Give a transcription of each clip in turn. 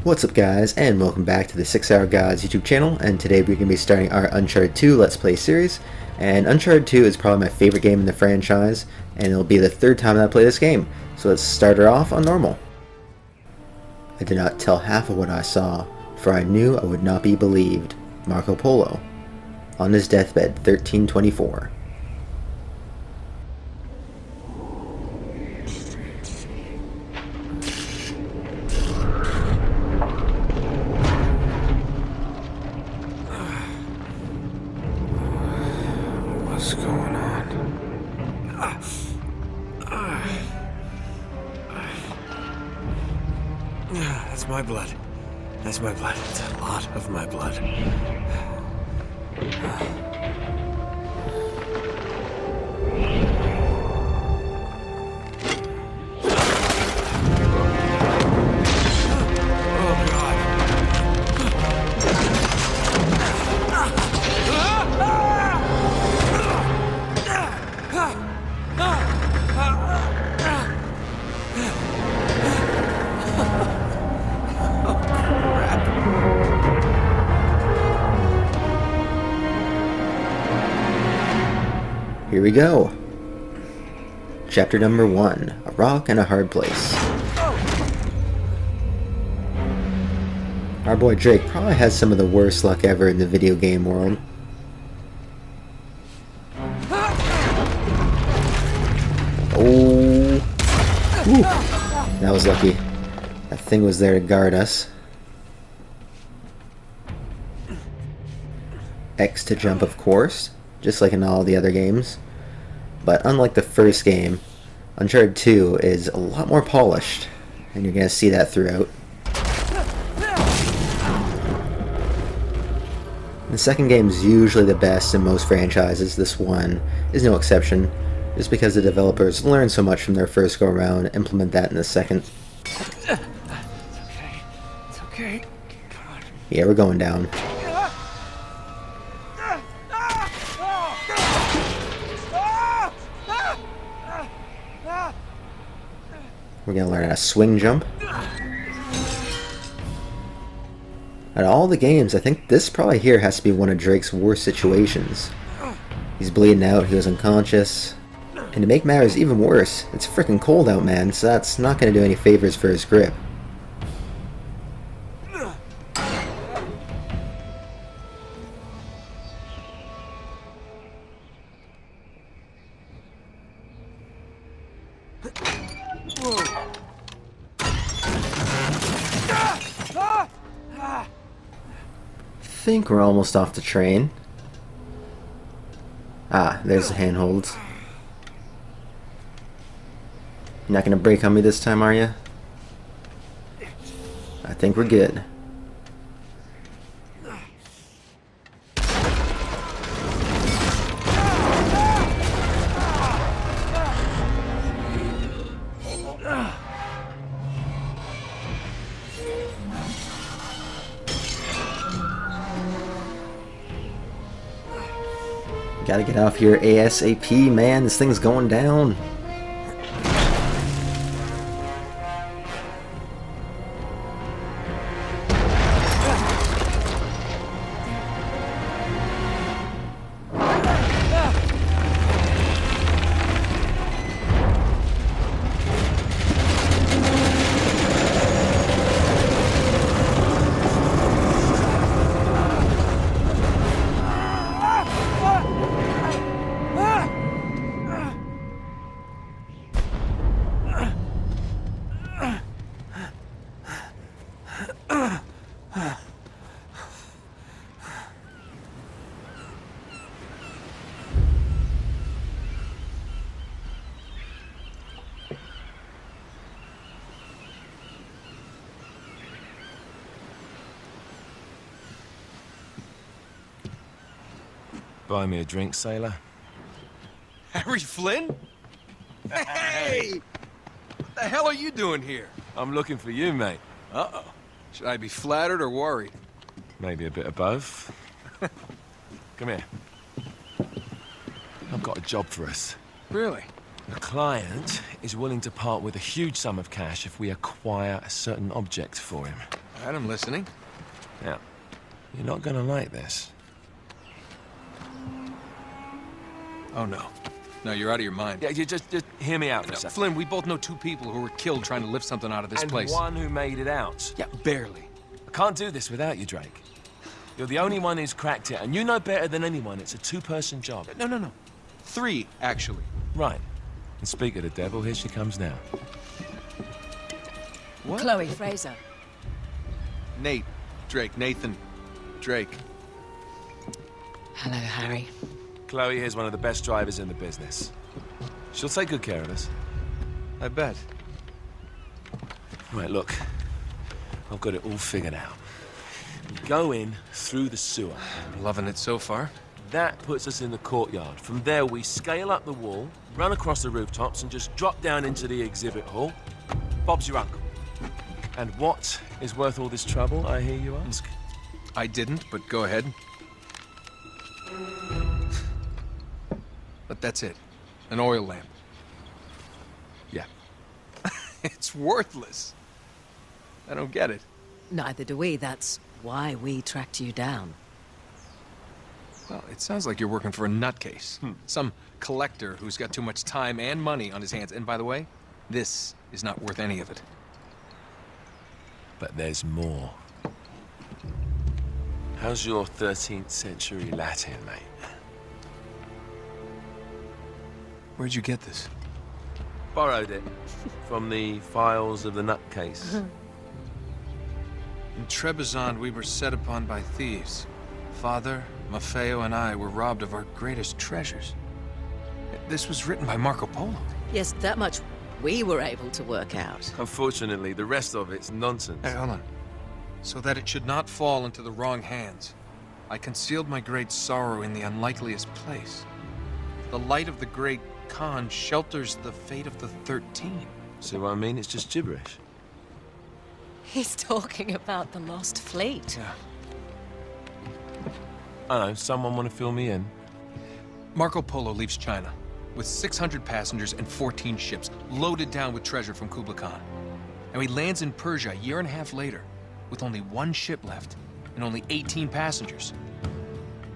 What's up guys, and welcome back to the 6 Hour Gods YouTube channel, and today we're going to be starting our Uncharted 2 Let's Play series. And Uncharted 2 is probably my favorite game in the franchise, and it'll be the third time that I play this game, so let's start her off on normal. I did not tell half of what I saw, for I knew I would not be believed. Marco Polo. On his deathbed, 1324. What's going on? That's my blood. That's my blood. It's a lot of my blood. Here we go. Chapter number 1, A Rock and a Hard Place. Our boy Drake probably has some of the worst luck ever in the video game world. Oh, whew. That was lucky. That thing was there to guard us. X to jump, of course, just like in all the other games. But unlike the first game, Uncharted 2 is a lot more polished, and you're going to see that throughout. The second game is usually the best in most franchises. This one is no exception, just because the developers learn so much from their first go-around and implement that in the second. It's okay. It's okay. Come on. Yeah, we're going down. We're going to learn how to swing jump. Out of all the games, I think this probably here has to be one of Drake's worst situations. He's bleeding out, he was unconscious. And to make matters even worse, it's freaking cold out, man, so that's not going to do any favors for his grip. I think we're almost off the train. Ah, there's the handholds. You're not gonna brake on me this time, are you? I think we're good. Gotta get off here ASAP, man. This thing's going down. Buy me a drink, sailor. Harry Flynn? Hey! What the hell are you doing here? I'm looking for you, mate. Uh-oh. Should I be flattered or worried? Maybe a bit of both. Come here. I've got a job for us. Really? The client is willing to part with a huge sum of cash if we acquire a certain object for him. right, I'm listening. Now, you're not gonna like this. Oh, no. No, you're out of your mind. Yeah, you just hear me out for a No, second. Flynn, we both know two people who were killed trying to lift something out of this And place. one who made it out. Yeah, barely. I can't do this without you, Drake. You're the only one who's cracked it, and you know better than anyone it's a two-person job. No. 3, actually. Right. And speak of the devil, here she comes now. What? Chloe Fraser. Nate. Drake. Nathan. Drake. Hello, Harry. Chloe here's one of the best drivers in the business. She'll take good care of us. I bet. Right, look. I've got it all figured out. We go in through the sewer. Loving it so far. That puts us in the courtyard. From there, we scale up the wall, run across the rooftops, and just drop down into the exhibit hall. Bob's your uncle. And what is worth all this trouble, I hear you ask? I didn't, but go ahead. But that's it. An oil lamp. Yeah. It's worthless. I don't get it. Neither do we. That's why we tracked you down. Well, it sounds like you're working for a nutcase. Some collector who's got too much time and money on his hands. And by the way, this is not worth any of it. But there's more. How's your 13th century Latin, mate? Where'd you get this? Borrowed it from the files of the nutcase. In Trebizond, we were set upon by thieves. Father, Maffeo, and I were robbed of our greatest treasures. This was written by Marco Polo. Yes, that much we were able to work out. Unfortunately, the rest of it's nonsense. Hey, hold on. So that it should not fall into the wrong hands, I concealed my great sorrow in the unlikeliest place. The light of the great Khan shelters the fate of the 13. See what I mean? It's just gibberish. He's talking about the lost fleet. Yeah. I know, someone want to fill me in? Marco Polo leaves China with 600 passengers and 14 ships loaded down with treasure from Kublai Khan. And he lands in Persia a year and a half later with only 1 ship left and only 18 passengers.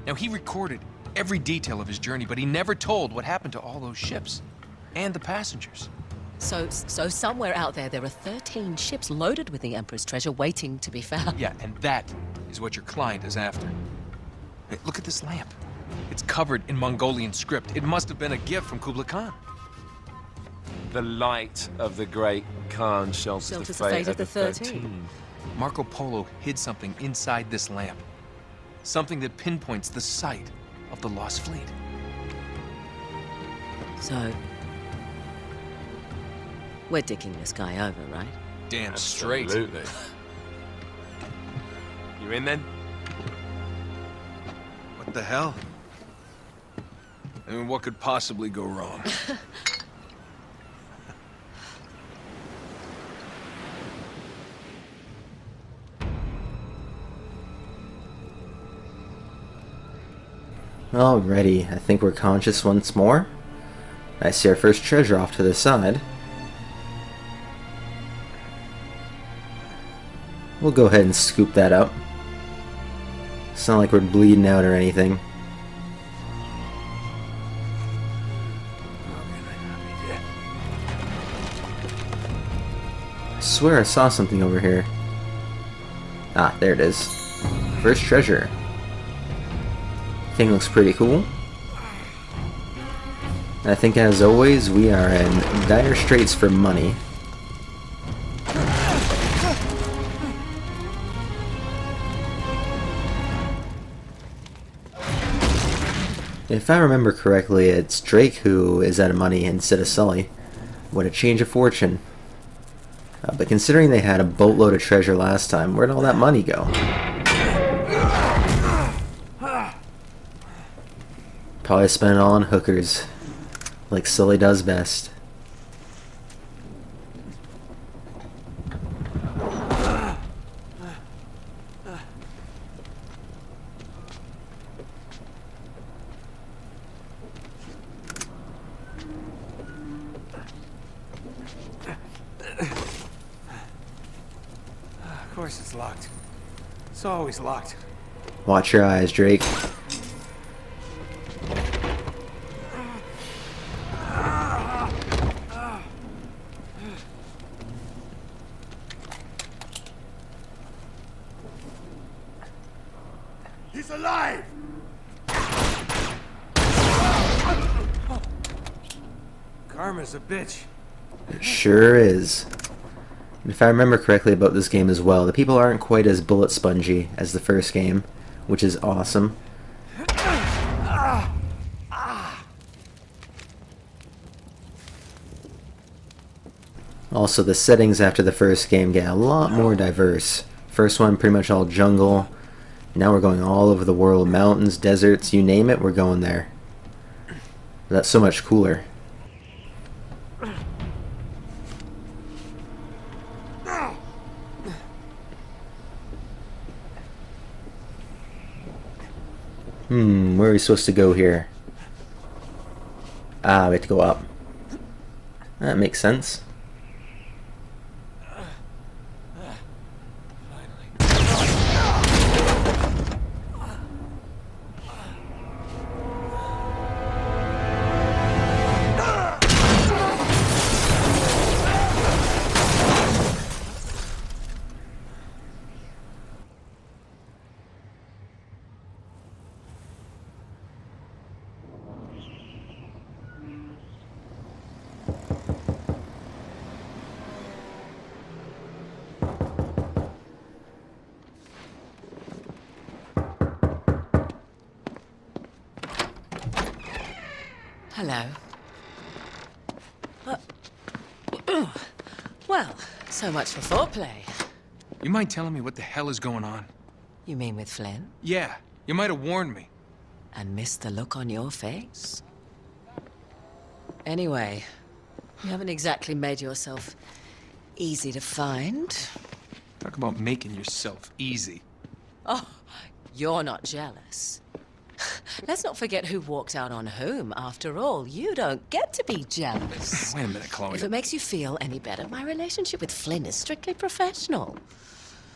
Now, he recorded every detail of his journey, but he never told what happened to all those ships and the passengers. So somewhere out there are 13 ships loaded with the Emperor's treasure waiting to be found. Yeah, and that is what your client is after. Hey, look at this lamp. It's covered in Mongolian script. It must have been a gift from Kublai Khan. The light of the great Khan shelters the fate of the 13. Marco Polo hid something inside this lamp. Something that pinpoints the site of the lost fleet. So, we're dicking this guy over, right? Damn straight. Absolutely. You in then? What the hell? I mean, what could possibly go wrong? Alrighty, I think we're conscious once more. I see our first treasure off to the side. We'll go ahead and scoop that up. It's not like we're bleeding out or anything. I swear I saw something over here. Ah, there it is. First treasure. Thing looks pretty cool. And I think, as always, we are in dire straits for money. If I remember correctly, it's Drake who is out of money instead of Sully. What a change of fortune. But considering they had a boatload of treasure last time, where'd all that money go? Probably spent it all on hookers, like Sully does best. Of course it's locked. It's always locked. Watch your eyes, Drake. He's alive! Karma's a bitch. It sure is. And if I remember correctly about this game as well, the people aren't quite as bullet spongy as the first game, which is awesome. Also, the settings after the first game get a lot more diverse. First one, pretty much all jungle. Now we're going all over the world. Mountains, deserts, you name it, we're going there. That's so much cooler. Where are we supposed to go here? Ah, we have to go up. That makes sense. Hello. Well, so much for foreplay. You mind telling me what the hell is going on? You mean with Flynn? Yeah, you might have warned me. And missed the look on your face? Anyway, you haven't exactly made yourself easy to find. Talk about making yourself easy. Oh, you're not jealous. Let's not forget who walked out on whom. After all, you don't get to be jealous. Wait a minute, Chloe. If it makes you feel any better, my relationship with Flynn is strictly professional.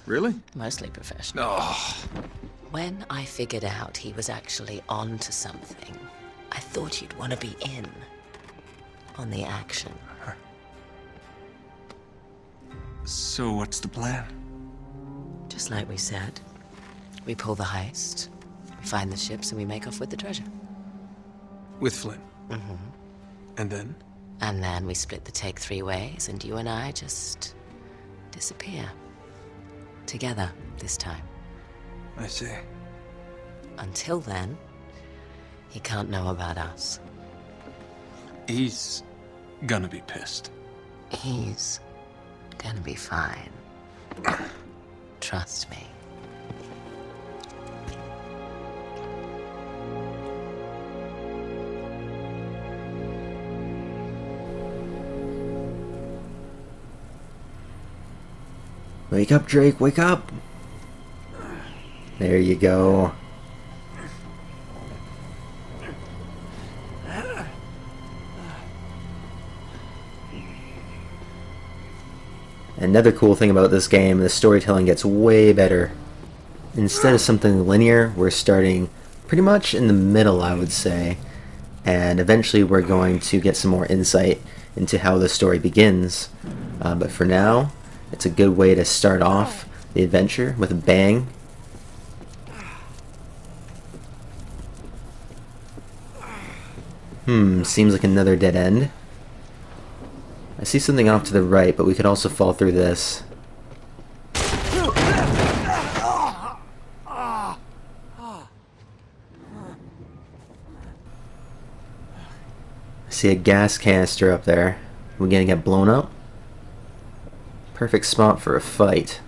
Really? Mostly professional. Oh, When I figured out he was actually on to something, I thought you'd want to be in on the action. so what's the plan? Just like we said, we pull the heist, we find the ships, and we make off with the treasure. With Flynn? Mm-hmm. And then? And then we split the take 3 ways, and you and I just disappear. Together, this time. I see. Until then, he can't know about us. He's gonna be pissed. He's gonna be fine. Trust me. Wake up, Drake, wake up! There you go. Another cool thing about this game, the storytelling gets way better. Instead of something linear, we're starting pretty much in the middle, I would say. And eventually we're going to get some more insight into how the story begins. But for now, it's a good way to start off the adventure with a bang. Seems like another dead end. I see something off to the right, but we could also fall through this. I see a gas canister up there. We're gonna get blown up. Perfect spot for a fight.